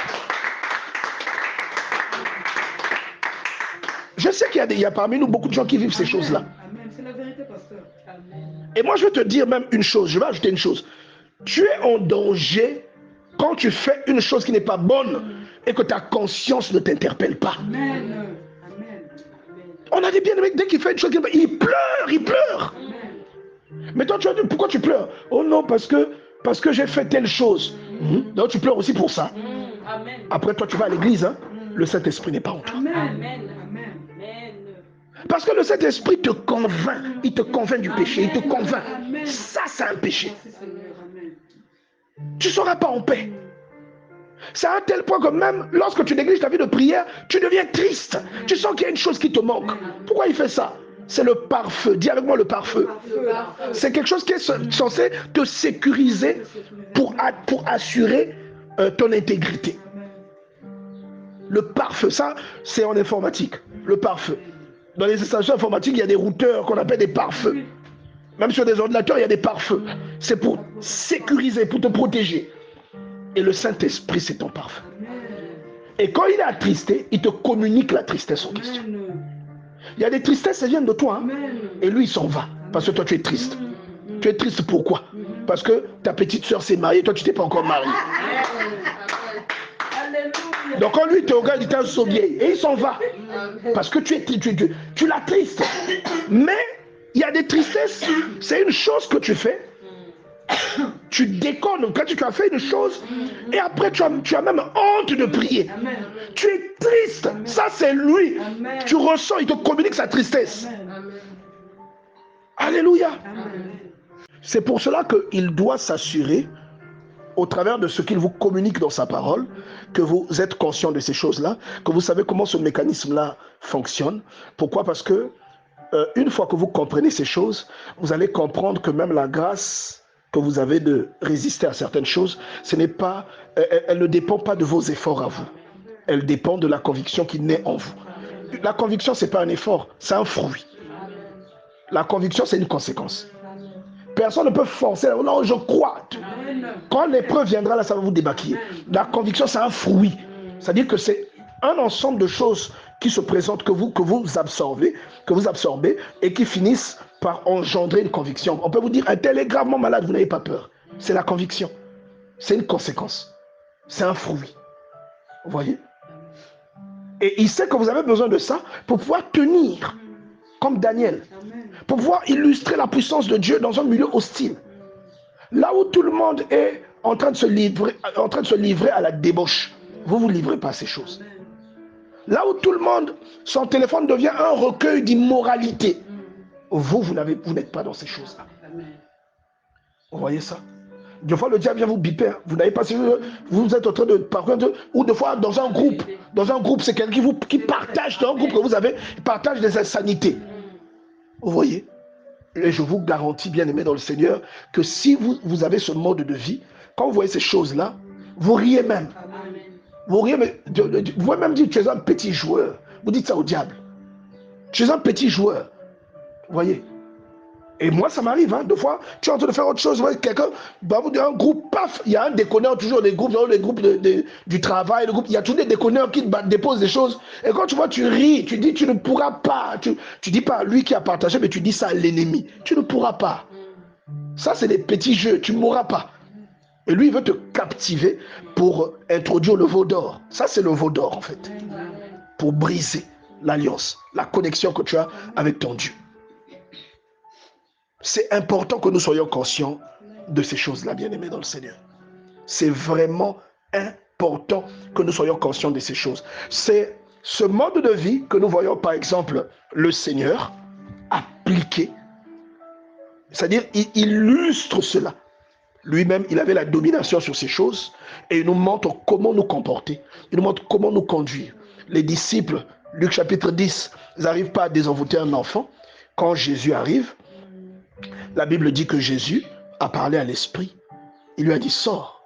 Je sais qu'il y a parmi nous beaucoup de gens qui vivent ces choses-là. Amen. C'est la vérité, pasteur. Amen. Et moi, je vais te dire même une chose. Je vais ajouter une chose. Tu es en danger quand tu fais une chose qui n'est pas bonne et que ta conscience ne t'interpelle pas. Amen. On a des bien-aimés, dès qu'il fait une chose, il pleure. Mais toi, tu vas dire, pourquoi tu pleures? Oh non, parce que j'ai fait telle chose. Donc tu pleures aussi pour ça. Après, toi, tu vas à l'église. Hein? Le Saint-Esprit n'est pas en toi. Amen. Parce que le Saint-Esprit te convainc. Il te convainc du péché. Il te convainc. Ça, c'est un péché. Tu ne seras pas en paix. C'est à un tel point que même lorsque tu négliges ta vie de prière, tu deviens triste. Tu sens qu'il y a une chose qui te manque. Pourquoi il fait ça? C'est le pare-feu. Dis avec moi le pare-feu. C'est quelque chose qui est censé te sécuriser pour assurer ton intégrité. Le pare-feu, ça, c'est en informatique. Le pare-feu. Dans les installations informatiques, il y a des routeurs qu'on appelle des pare-feux. Même sur des ordinateurs, il y a des pare-feux. C'est pour sécuriser, pour te protéger. Et le Saint-Esprit, c'est ton pare-feu. Et quand il est attristé, il te communique la tristesse en question. Il y a des tristesses, elles viennent de toi. Hein? Et lui, il s'en va. Parce que toi, tu es triste. Tu es triste pourquoi? Parce que ta petite soeur s'est mariée, toi, tu t'es pas encore marié. Donc quand lui te regarde, il t'a un sobier. Et il s'en va. Parce que tu l'attristes. Mais il y a des tristesses. C'est une chose que tu fais. Tu déconnes quand tu as fait une chose et après tu as même honte de prier. Amen. Tu es triste. Ça c'est lui. Amen. Tu ressens, il te communique sa tristesse. Amen. Alléluia. Amen. C'est pour cela qu'il doit s'assurer au travers de ce qu'il vous communique dans sa parole que vous êtes conscient de ces choses-là, que vous savez comment ce mécanisme-là fonctionne. Pourquoi? Parce que une fois que vous comprenez ces choses, vous allez comprendre que même la grâce que vous avez de résister à certaines choses, ce n'est pas, elle ne dépend pas de vos efforts à vous. Elle dépend de la conviction qui naît en vous. La conviction, ce n'est pas un effort, c'est un fruit. La conviction, c'est une conséquence. Personne ne peut forcer. Non, je crois. Quand l'épreuve viendra, là, ça va vous débaquiller. La conviction, c'est un fruit. C'est-à-dire que c'est un ensemble de choses qui se présentent, que vous absorbez, et qui finissent par engendrer une conviction. On peut vous dire, un tel est gravement malade, vous n'avez pas peur. C'est la conviction. C'est une conséquence. C'est un fruit. Vous voyez? Et il sait que vous avez besoin de ça pour pouvoir tenir, comme Daniel, pour pouvoir illustrer la puissance de Dieu dans un milieu hostile. Là où tout le monde est en train de se livrer à la débauche, vous ne vous livrez pas à ces choses. Là où tout le monde, son téléphone devient un recueil d'immoralité, vous n'êtes pas dans ces choses-là. Vous voyez ça? Des fois, le diable vient vous biper. Vous n'avez pas... Vous êtes en train de parcourir... Ou des fois, dans un groupe. Dans un groupe, c'est quelqu'un qui partage, dans un groupe que vous avez, partage des insanités. Vous voyez? Et je vous garantis, bien aimé dans le Seigneur, que si vous avez ce mode de vie, quand vous voyez ces choses-là, vous riez même. Vous riez, mais vous pouvez même dire, tu es un petit joueur. Vous dites ça au diable. Tu es un petit joueur. Vous voyez? Et moi, ça m'arrive, hein, deux fois, tu es en train de faire autre chose, vous voyez, quelqu'un, bah, vous dites un groupe, paf, il y a un déconneur, toujours les groupes du travail, il y a tous des déconneurs qui déposent des choses. Et quand tu vois, tu ris, tu dis, tu ne pourras pas. Tu dis pas à lui qui a partagé, mais tu dis ça à l'ennemi. Tu ne pourras pas. Ça, c'est des petits jeux, tu ne mourras pas. Et lui, il veut te captiver pour introduire le veau d'or. Ça, c'est le veau d'or, en fait. Pour briser l'alliance, la connexion que tu as avec ton Dieu. C'est important que nous soyons conscients de ces choses-là, bien-aimés dans le Seigneur. C'est vraiment important que nous soyons conscients de ces choses. C'est ce mode de vie que nous voyons, par exemple, le Seigneur appliquer. C'est-à-dire, il illustre cela. Lui-même, il avait la domination sur ces choses et il nous montre comment nous comporter. Il nous montre comment nous conduire. Les disciples, Luc chapitre 10, ils n'arrivent pas à désenvoûter un enfant. Quand Jésus arrive, la Bible dit que Jésus a parlé à l'esprit. Il lui a dit, sors.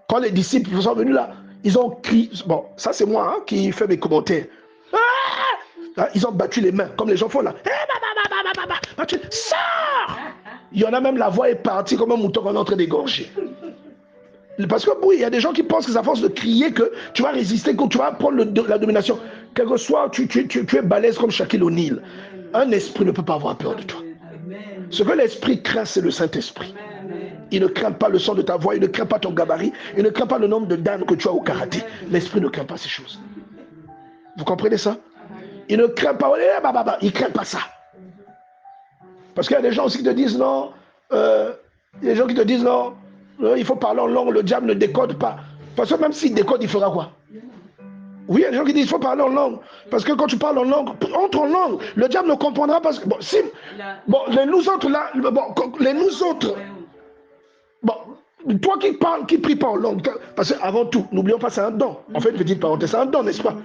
Quand les disciples sont venus là, ils ont crié. Bon, ça c'est moi hein, qui fais mes commentaires. Ah, ils ont battu les mains, comme les gens font là. Sors! Il y en a même, la voix est partie comme un mouton qu'on est en train d'égorger. Parce que oui, il y a des gens qui pensent que c'est à force de crier que tu vas résister, que tu vas prendre la domination. Quel que soit, tu es balèze comme Shaquille O'Neal. Un esprit ne peut pas avoir peur de toi. Ce que l'esprit craint, c'est le Saint-Esprit. Il ne craint pas le son de ta voix, il ne craint pas ton gabarit, il ne craint pas le nombre de dames que tu as au karaté. L'esprit ne craint pas ces choses. Vous comprenez ça? Il ne craint pas, il ne craint pas ça. Parce qu'il y a des gens aussi qui te disent non, il faut parler en langue, le diable ne décode pas. Parce que même s'il décode, il fera quoi? Oui, il y a des gens qui disent qu'il faut parler en langue. Parce que quand tu parles en langue, entre en langue, le diable ne comprendra pas. Bon, si, bon, les nous autres là, bon, toi qui parles, qui prie pas en langue, parce qu'avant tout, n'oublions pas, c'est un don. En fait, petite parenthèse, c'est un don, n'est-ce pas?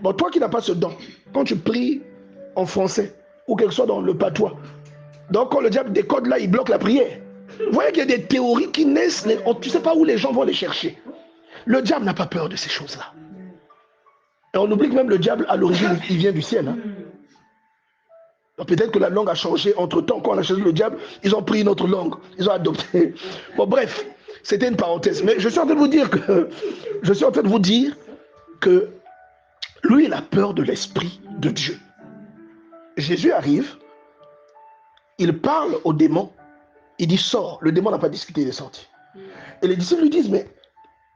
Bon, toi qui n'as pas ce don, quand tu pries en français, ou quelque chose dans le patois, donc quand le diable décode là, il bloque la prière. Vous voyez qu'il y a des théories qui naissent, tu ne sais pas où les gens vont les chercher. Le diable n'a pas peur de ces choses-là. Et on oublie que même le diable, à l'origine, il vient du ciel. Hein. Peut-être que la langue a changé entre-temps. Quand on a changé le diable, ils ont pris une autre langue. Ils ont adopté. Bon, bref, c'était une parenthèse. Mais je suis en train de vous dire que lui, il a peur de l'Esprit de Dieu. Jésus arrive, il parle au démon, il dit sors. Le démon n'a pas discuté, il est sorti. Et les disciples lui disent, mais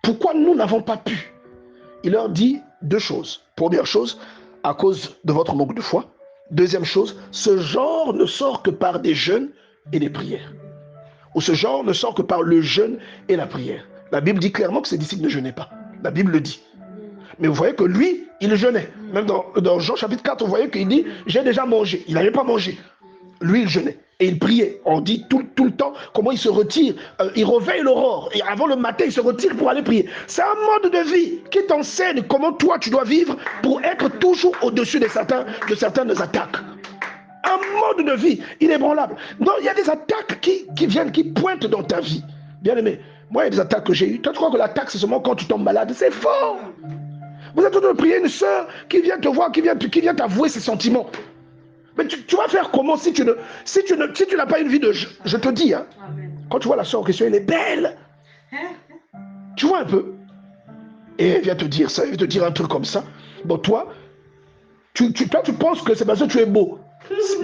pourquoi nous n'avons pas pu? Il leur dit deux choses. Première chose, à cause de votre manque de foi. Deuxième chose, ce genre ne sort que par des jeûnes et des prières. Ou ce genre ne sort que par le jeûne et la prière. La Bible dit clairement que ses disciples ne jeûnaient pas. La Bible le dit. Mais vous voyez que lui, il jeûnait. Même dans Jean chapitre 4, vous voyez qu'il dit, j'ai déjà mangé. Il n'avait pas mangé. Lui, il jeûnait. Et il priait. On dit tout le temps comment il se retire. Il réveille l'aurore. Et avant le matin, il se retire pour aller prier. C'est un mode de vie qui t'enseigne comment toi, tu dois vivre pour être toujours au-dessus de certaines attaques. Un mode de vie inébranlable. Donc, il y a des attaques qui viennent, qui pointent dans ta vie. Bien aimé, moi, il y a des attaques que j'ai eues. Toi, tu crois que l'attaque, c'est seulement quand tu tombes malade? C'est faux. Vous êtes en train de prier une soeur qui vient te voir, qui vient t'avouer ses sentiments. Mais tu vas faire comment si tu n'as pas une vie de... Je te dis, hein, quand tu vois la soeur en question, elle est belle. Tu vois un peu. Et elle vient te dire ça, elle vient te dire un truc comme ça. Bon, toi, tu penses que c'est parce que tu es beau.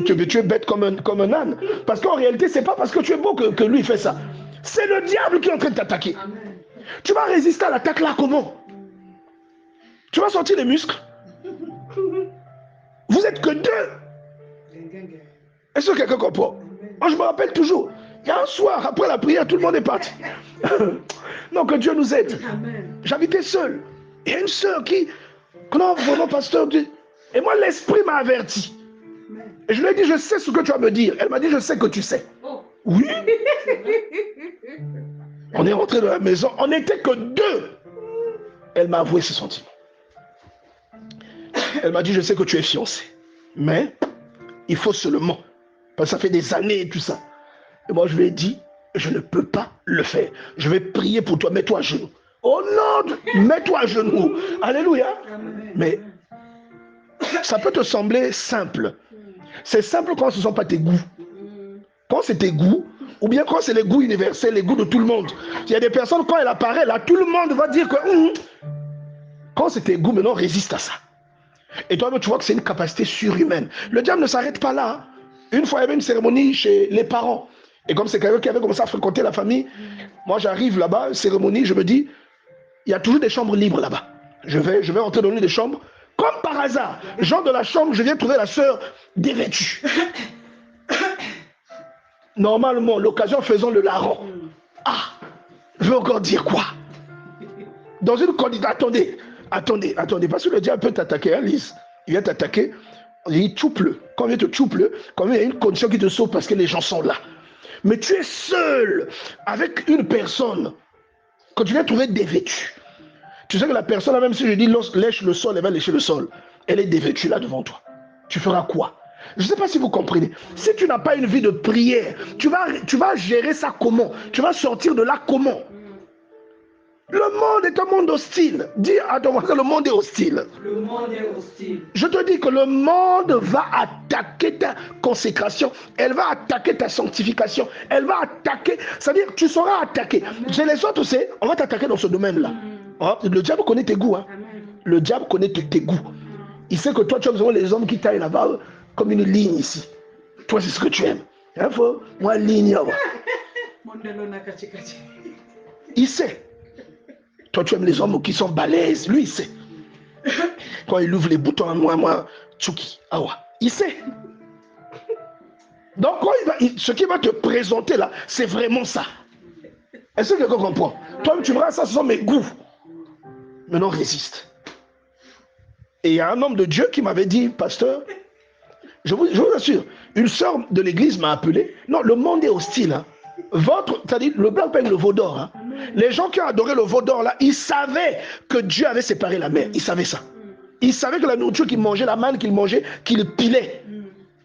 Tu es bête comme un âne. Parce qu'en réalité, c'est pas parce que tu es beau que lui fait ça. C'est le diable qui est en train de t'attaquer. Tu vas résister à l'attaque là comment? Tu vas sortir les muscles. Vous êtes que deux. Est-ce que quelqu'un comprend? Moi, je me rappelle toujours. Il y a un soir, après la prière, tout le monde est parti. Non, que Dieu nous aide. J'habitais seul. Il y a une soeur qui... Non, vraiment, pasteur. Et moi, l'esprit m'a averti. Et je lui ai dit, je sais ce que tu vas me dire. Elle m'a dit, je sais que tu sais. Oui. On est rentré dans la maison, on n'était que deux. Elle m'a avoué ses sentiments. Elle m'a dit, je sais que tu es fiancé, mais il faut seulement, parce que ça fait des années et tout ça. Et moi, je lui ai dit, je ne peux pas le faire. Je vais prier pour toi, mets-toi à genoux. Oh non, mets-toi à genoux. Alléluia. Mais ça peut te sembler simple. C'est simple quand ce ne sont pas tes goûts. Quand c'est tes goûts, ou bien quand c'est les goûts universels, les goûts de tout le monde. Il y a des personnes, quand elle apparaît, là, tout le monde va dire que... Quand c'est tes goûts, maintenant, résiste à ça. Et toi, tu vois que c'est une capacité surhumaine. Le diable ne s'arrête pas là. Une fois, il y avait une cérémonie chez les parents. Et comme c'est quelqu'un qui avait commencé à fréquenter la famille, moi, j'arrive là-bas, cérémonie, je me dis, il y a toujours des chambres libres là-bas. Je vais entrer dans l'une des chambres. Comme par hasard, genre de la chambre, je viens trouver la sœur dévêtue. Normalement, l'occasion faisant le larron. Ah, je veux encore dire quoi? Dans une condition, attendez, parce que le diable peut t'attaquer, hein, Lise. Il vient t'attaquer, il tchouple. Quand il te tchouple, quand il y a une condition qui te sauve parce que les gens sont là. Mais tu es seul avec une personne que tu viens trouver dévêtue. Tu sais que la personne, même si je dis lèche le sol, elle va lécher le sol. Elle est dévêtue là devant toi. Tu feras quoi? Je ne sais pas si vous comprenez. Si tu n'as pas une vie de prière, tu vas gérer ça comment? Tu vas sortir de là comment? Le monde est un monde hostile. Dis à ton voisin, le monde est hostile. Le monde est hostile. Je te dis que le monde va attaquer ta consécration. Elle va attaquer ta sanctification. Elle va attaquer. C'est-à-dire, tu seras attaqué. Chez les autres, c'est, on va t'attaquer dans ce domaine-là. Le diable connaît tes goûts. Hein. Le diable connaît tes goûts. Il sait que toi, tu as besoin des hommes qui taillent là-bas comme une ligne ici. Toi, c'est ce que tu aimes. Hein, moi, ligne. Il sait. Toi, tu aimes les hommes qui sont balèzes. Lui, il sait. Quand il ouvre les boutons, moi, Tchouki, Awa. Il sait. Donc, quand ce qu'il va te présenter là, c'est vraiment ça. Est-ce que quelqu'un comprend? Toi, tu verras ça, ce sont mes goûts. Maintenant, résiste. Et il y a un homme de Dieu qui m'avait dit, pasteur, je vous assure, une sœur de l'église m'a appelé. Non, le monde est hostile. Hein. C'est-à-dire, le blanc peigne le veau d'or. Hein. Les gens qui ont adoré le veau d'or, là, ils savaient que Dieu avait séparé la mer. Ils savaient ça. Ils savaient que la nourriture qu'ils mangeaient, la manne qu'ils mangeaient, qu'ils pilaient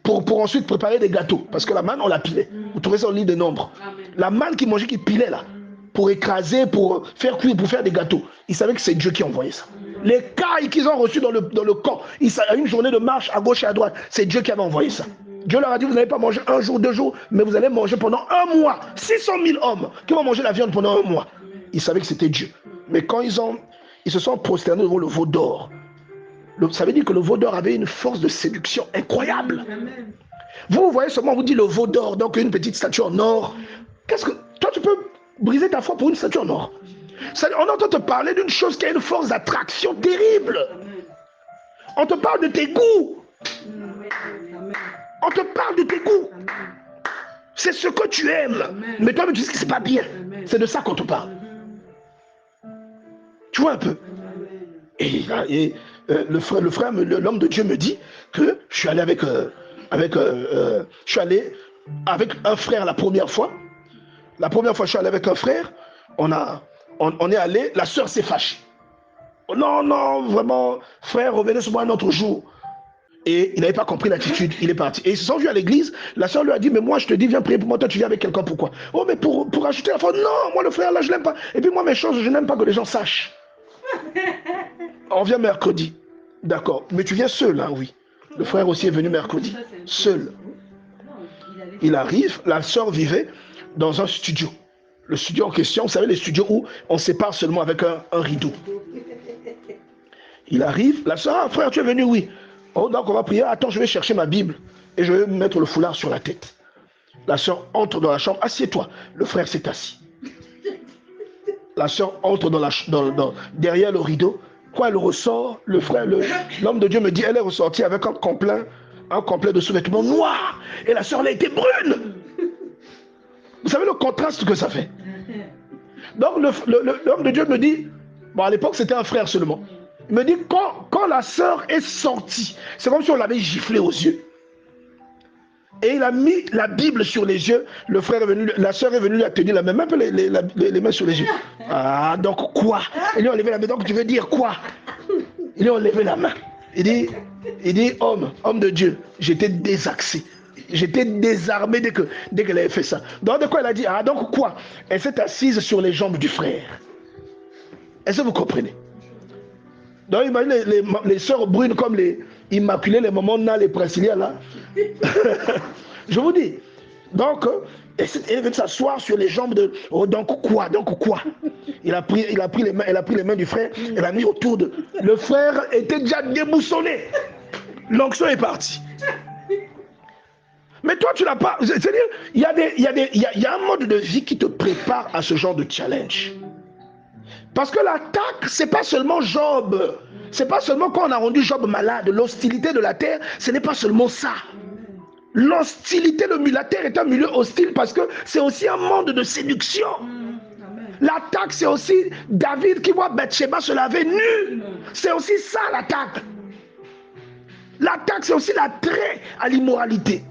pour ensuite préparer des gâteaux. Parce que la manne, on la pilait. Vous trouvez ça au livre des Nombres. La manne qu'ils mangeaient, qu'ils pilaient là, pour écraser, pour faire cuire, pour faire des gâteaux. Ils savaient que c'est Dieu qui envoyait ça. Les cailles qu'ils ont reçues dans le camp, à une journée de marche à gauche et à droite, c'est Dieu qui avait envoyé ça. Dieu leur a dit, vous n'allez pas manger un jour, 2 jours, mais vous allez manger pendant 1 mois. 600 000 hommes qui vont manger la viande pendant 1 mois. Ils savaient que c'était Dieu. Mais quand ils se sont prosternés devant le veau d'or, ça veut dire que le veau d'or avait une force de séduction incroyable. Vous voyez seulement, on vous dit le veau d'or, donc une petite statue en or. Toi, tu peux briser ta foi pour une statue en or. On entend te parler d'une chose qui a une force d'attraction terrible. On te parle de tes goûts. On te parle de tes goûts. C'est ce que tu aimes. Mais toi, tu dis que c'est pas bien. C'est de ça qu'on te parle. Tu vois un peu. Et l'homme de Dieu me dit que je suis allé avec un frère la première fois. La première fois, je suis allé avec un frère. On est allé, la sœur s'est fâchée. Oh non, vraiment, frère, revenez sur moi un autre jour. Et il n'avait pas compris l'attitude, il est parti. Et ils se sont vus à l'église, la sœur lui a dit, mais moi je te dis, viens prier pour moi, toi tu viens avec quelqu'un, pourquoi? Oh, mais pour ajouter la foi, non, moi le frère là, je l'aime pas. Et puis moi mes choses, je n'aime pas que les gens sachent. On vient mercredi. D'accord, mais tu viens seul, hein, oui. Le frère aussi est venu mercredi, seul. Il arrive, la sœur vivait dans un studio. Le studio en question, vous savez, les studios où on sépare seulement avec un rideau. Il arrive, la sœur, ah, frère, tu es venu, oui. Oh, donc on va prier. Attends, je vais chercher ma Bible et je vais mettre le foulard sur la tête. La sœur entre dans la chambre. Assieds-toi. Le frère s'est assis. La sœur entre derrière le rideau. Quand elle ressort, l'homme de Dieu me dit, elle est ressortie avec un complet de sous-vêtements noirs. Et la sœur, elle a été brune. Vous savez le contraste que ça fait. Donc l'homme de Dieu me dit, bon à l'époque c'était un frère seulement. Il me dit, quand la sœur est sortie, c'est comme si on l'avait giflé aux yeux. Et il a mis la Bible sur les yeux. Le frère est venu, la soeur est venue lui a tenu la main, un peu les mains sur les yeux. Ah, donc quoi? Il lui a enlevé la main. Donc tu veux dire quoi? Il lui a enlevé la main. Il dit, homme de Dieu, j'étais désaxé. J'étais désarmé dès qu'elle avait fait ça. Donc de quoi elle a dit? Ah, donc quoi? Elle s'est assise sur les jambes du frère. Est-ce que vous comprenez? Donc imaginez les sœurs brunes comme les immaculées, les mamans les Priscilla là. Je vous dis. Donc, elle est venue s'asseoir sur les jambes de... Oh, donc quoi? Elle a pris les mains du frère, elle a mis autour de... Le frère était déjà déboussolé. L'onction est partie. Mais toi, tu n'as pas... C'est-à-dire, il y a un mode de vie qui te prépare à ce genre de challenge. Parce que l'attaque, c'est pas seulement Job. C'est pas seulement quand on a rendu Job malade. L'hostilité de la terre, ce n'est pas seulement ça. L'hostilité de la terre est un milieu hostile parce que c'est aussi un monde de séduction. L'attaque, c'est aussi David qui voit Bathsheba se laver nu. C'est aussi ça l'attaque. L'attaque, c'est aussi l'attrait à l'immoralité.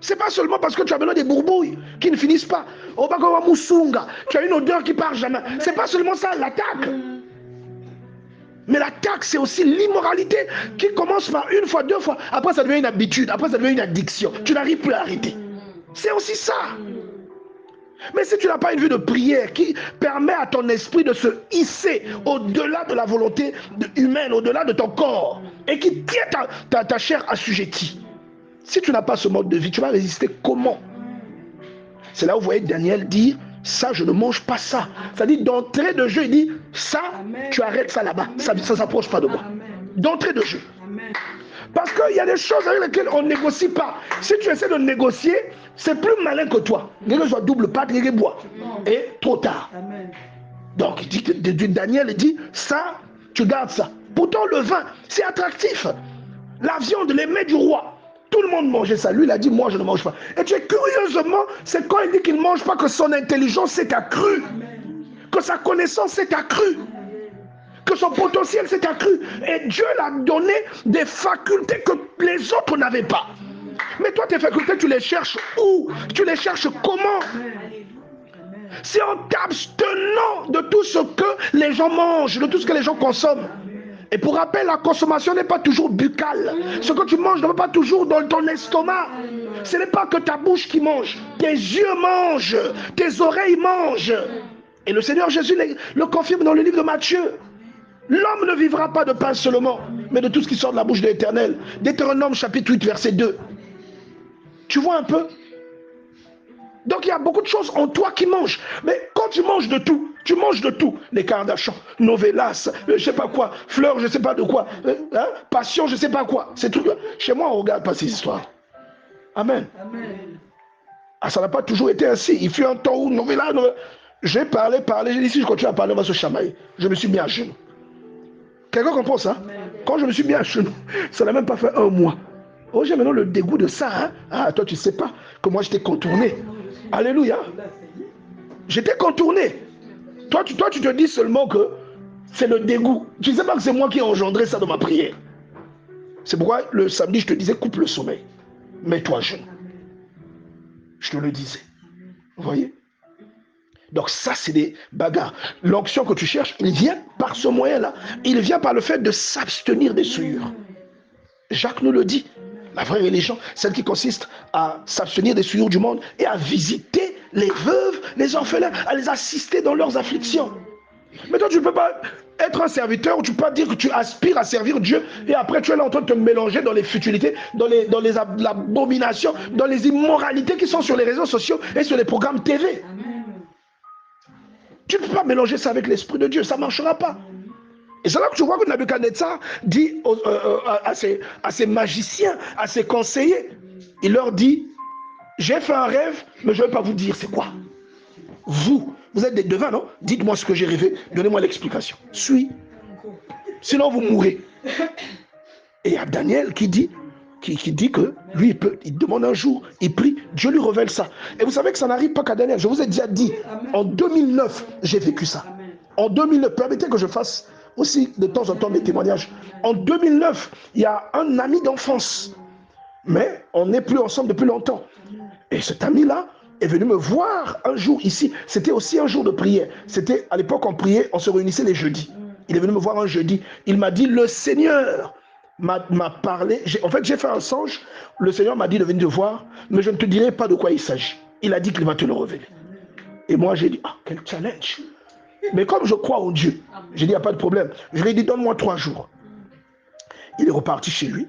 C'est pas seulement parce que tu as besoin des bourbouilles qui ne finissent pas. Tu as une odeur qui part jamais. C'est pas seulement ça, l'attaque. Mais l'attaque, c'est aussi l'immoralité qui commence par une fois, deux fois. Après, ça devient une habitude. Après, ça devient une addiction. Tu n'arrives plus à arrêter. C'est aussi ça. Mais si tu n'as pas une vie de prière qui permet à ton esprit de se hisser au-delà de la volonté humaine, au-delà de ton corps, et qui tient ta chair assujettie, si tu n'as pas ce mode de vie, tu vas résister comment? C'est là où vous voyez Daniel dire, ça, je ne mange pas ça. C'est-à-dire, d'entrée de jeu, il dit, ça, tu arrêtes ça là-bas. Ça ne s'approche pas de moi. D'entrée de jeu. Parce qu'il y a des choses avec lesquelles on ne négocie pas. Si tu essaies de négocier, c'est plus malin que toi. Quelqu'un soit double pâte, quelqu'un boit. Et trop tard. Donc, Daniel dit, ça, tu gardes ça. Pourtant, le vin, c'est attractif. La viande, les mets du roi. Tout le monde mangeait ça. Lui, il a dit, moi, je ne mange pas. Et tu es curieusement, c'est quand il dit qu'il ne mange pas que son intelligence s'est accrue. Que sa connaissance s'est accrue. Que son potentiel s'est accru. Et Dieu l'a donné des facultés que les autres n'avaient pas. Mais toi, tes facultés, tu les cherches où? Tu les cherches comment? C'est en t'abstenant de tout ce que les gens mangent, de tout ce que les gens consomment. Et pour rappel, la consommation n'est pas toujours buccale. Ce que tu manges ne va pas toujours dans ton estomac. Ce n'est pas que ta bouche qui mange. Tes yeux mangent. Tes oreilles mangent. Et le Seigneur Jésus le confirme dans le livre de Matthieu. L'homme ne vivra pas de pain seulement, mais de tout ce qui sort de la bouche de l'Éternel. Deutéronome chapitre 8, verset 2. Tu vois un peu? Donc il y a beaucoup de choses en toi qui mangent. Mais quand tu manges de tout, les Kardashians, Novelas, je sais pas quoi, Fleurs, je sais pas de quoi, Passion, je sais pas quoi. Ces trucs-là. Chez moi, on regarde pas ces histoires. Amen. Ah, ça n'a pas toujours été ainsi. Il fut un temps où Novelas, j'ai parlé, j'ai dit si je continue à parler, on va se chamailler. Je me suis mis à genoux. Quelqu'un comprend ça? Quand je me suis mis à genoux, ça n'a même pas fait un mois. Oh, j'ai maintenant le dégoût de ça. Hein? Ah, toi, tu sais pas que moi, je t'ai contourné. Alléluia. J'étais contourné. Toi, tu te dis seulement que c'est le dégoût. Tu ne sais pas que c'est moi qui ai engendré ça dans ma prière. C'est pourquoi le samedi, je te disais, coupe le sommeil. Mets-toi à genoux. Je te le disais. Vous voyez? Donc ça, c'est des bagarres. L'onction que tu cherches, il vient par ce moyen-là. Il vient par le fait de s'abstenir des souillures. Jacques nous le dit. La vraie religion, celle qui consiste à s'abstenir des souillures du monde et à visiter les veuves, les orphelins, à les assister dans leurs afflictions. Mais toi, tu ne peux pas être un serviteur ou tu peux pas dire que tu aspires à servir Dieu et après tu es là en train de te mélanger dans les futilités, dans les abominations, dans les immoralités qui sont sur les réseaux sociaux et sur les programmes TV. Tu ne peux pas mélanger ça avec l'Esprit de Dieu, ça ne marchera pas. Et c'est là que tu vois que Nabuchodonosor dit à ses magiciens, à ses conseillers, il leur dit, j'ai fait un rêve, mais je ne vais pas vous dire c'est quoi. Vous êtes des devins, non? Dites-moi ce que j'ai rêvé, donnez-moi l'explication. Suis. Sinon vous mourrez. Et il y a Daniel qui dit que lui, il demande un jour, il prie, Dieu lui révèle ça. Et vous savez que ça n'arrive pas qu'à Daniel. Je vous ai déjà dit, en 2009, j'ai vécu ça. En 2009, permettez que je fasse aussi de temps en temps des témoignages. En 2009, il y a un ami d'enfance Mais on n'est plus ensemble depuis longtemps. Et cet ami-là est venu me voir un jour ici. C'était aussi un jour de prière. C'était à l'époque on priait, on se réunissait les jeudis. Il est venu me voir un jeudi. Il m'a dit, le Seigneur m'a parlé. En fait, j'ai fait un songe. Le Seigneur m'a dit de venir te voir, mais je ne te dirai pas de quoi il s'agit. Il a dit qu'il va te le révéler. Et moi, j'ai dit, ah, quel challenge. Mais comme je crois en Dieu, j'ai dit, il n'y a pas de problème. Je lui ai dit, donne-moi 3 jours. Il est reparti chez lui.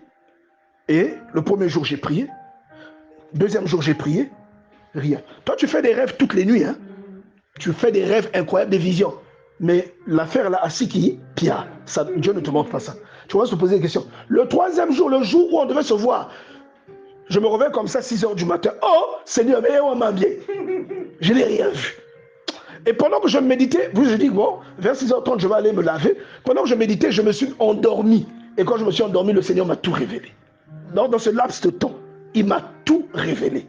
Et le premier jour, j'ai prié. Deuxième jour, j'ai prié. Rien. Toi, tu fais des rêves toutes les nuits. Hein? Tu fais des rêves incroyables, des visions. Mais l'affaire là, assis qui, Pia, ça, Dieu ne te montre pas ça. Tu vas se poser des questions. Le troisième jour, le jour où on devait se voir, je me réveille comme ça, 6 heures du matin. Oh, Seigneur, mais on m'a bien. Je n'ai rien vu. Et pendant que je méditais, je dis, bon, vers 6h30, je vais aller me laver. Pendant que je méditais, je me suis endormi. Et quand je me suis endormi, le Seigneur m'a tout révélé. Donc, dans ce laps de temps, il m'a tout révélé.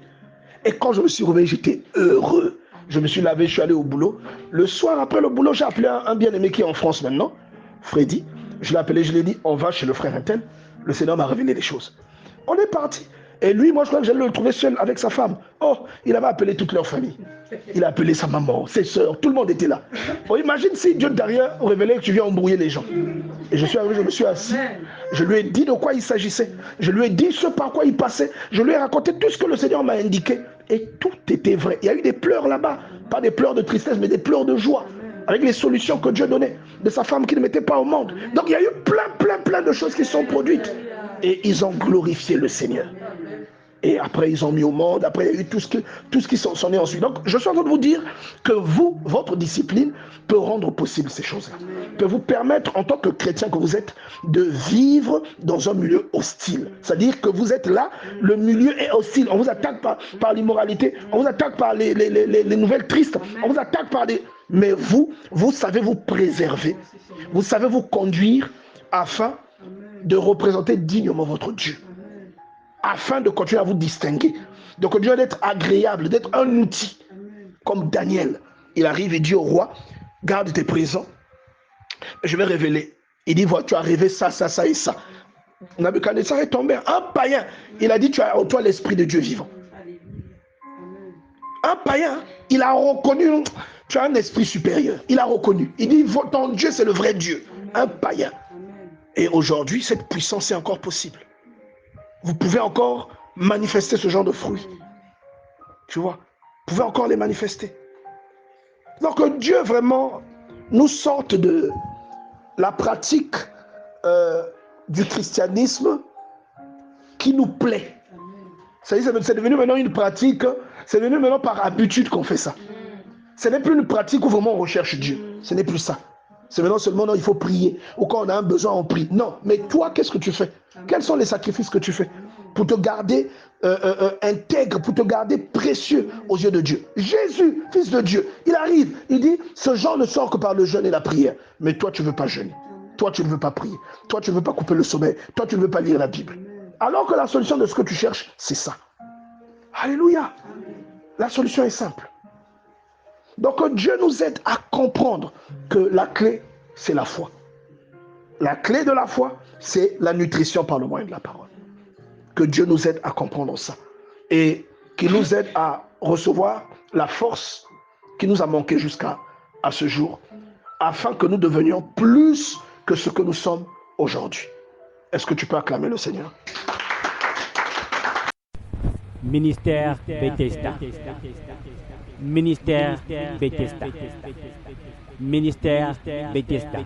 Et quand je me suis réveillé, j'étais heureux. Je me suis lavé, je suis allé au boulot. Le soir, après le boulot, j'ai appelé un bien-aimé qui est en France maintenant, Freddy. Je l'ai appelé, je lui ai dit, on va chez le frère Intel. Le Seigneur m'a révélé des choses. On est parti. Et lui, moi, je crois que j'allais le trouver seul avec sa femme. Oh, il avait appelé toute leur famille. Il a appelé sa maman, ses soeurs, tout le monde était là. Bon, imagine si Dieu derrière révélait que tu viens embrouiller les gens. Et je suis arrivé, je me suis assis. Je lui ai dit de quoi il s'agissait. Je lui ai dit ce par quoi il passait. Je lui ai raconté tout ce que le Seigneur m'a indiqué. Et tout était vrai. Il y a eu des pleurs là-bas. Pas des pleurs de tristesse, mais des pleurs de joie. Avec les solutions que Dieu donnait. De sa femme qui ne mettait pas au monde. Donc il y a eu plein de choses qui sont produites. Et ils ont glorifié le Seigneur. Et après, ils ont mis au monde. Après, il y a eu tout ce qui s'en est ensuite. Donc, je suis en train de vous dire que vous, votre discipline peut rendre possible ces choses-là. Peut vous permettre, en tant que chrétien que vous êtes, de vivre dans un milieu hostile. C'est-à-dire que vous êtes là, le milieu est hostile. On vous attaque par l'immoralité. On vous attaque par les nouvelles tristes. On vous attaque par des... Mais vous savez vous préserver. Vous savez vous conduire afin de représenter dignement votre Dieu. Afin de continuer à vous distinguer, de continuer d'être agréable, d'être un outil. Comme Daniel, il arrive et dit au roi, garde tes présents, je vais révéler. Il dit, voilà, tu as rêvé ça et ça. Nabuchodonosor est tombé, un païen. Il a dit, tu as en toi l'esprit de Dieu vivant. Un païen, il a reconnu, tu as un esprit supérieur. Il a reconnu. Il dit, ton Dieu, c'est le vrai Dieu. Un païen. Et aujourd'hui, cette puissance est encore possible. Vous pouvez encore manifester ce genre de fruits. Tu vois, vous pouvez encore les manifester. Donc Dieu vraiment nous sorte de la pratique du christianisme qui nous plaît. C'est devenu maintenant une pratique, c'est devenu maintenant par habitude qu'on fait ça. Ce n'est plus une pratique où vraiment on recherche Dieu. Ce n'est plus ça. C'est maintenant seulement, non, il faut prier. Ou quand on a un besoin, on prie. Non, mais toi, qu'est-ce que tu fais? Quels sont les sacrifices que tu fais pour te garder intègre, pour te garder précieux aux yeux de Dieu? Jésus, fils de Dieu, il arrive, il dit, ce genre ne sort que par le jeûne et la prière. Mais toi, tu ne veux pas jeûner. Toi, tu ne veux pas prier. Toi, tu ne veux pas couper le sommeil. Toi, tu ne veux pas lire la Bible. Alors que la solution de ce que tu cherches, c'est ça. Alléluia. La solution est simple. Donc Dieu nous aide à comprendre que la clé, c'est la foi. La clé de la foi, c'est la nutrition par le moyen de la parole. Que Dieu nous aide à comprendre ça. Et qu'il nous aide à recevoir la force qui nous a manqué jusqu'à ce jour, afin que nous devenions plus que ce que nous sommes aujourd'hui. Est-ce que tu peux acclamer le Seigneur? Ministère Bethesda. Ministère Bethesda. Ministère Bethesda.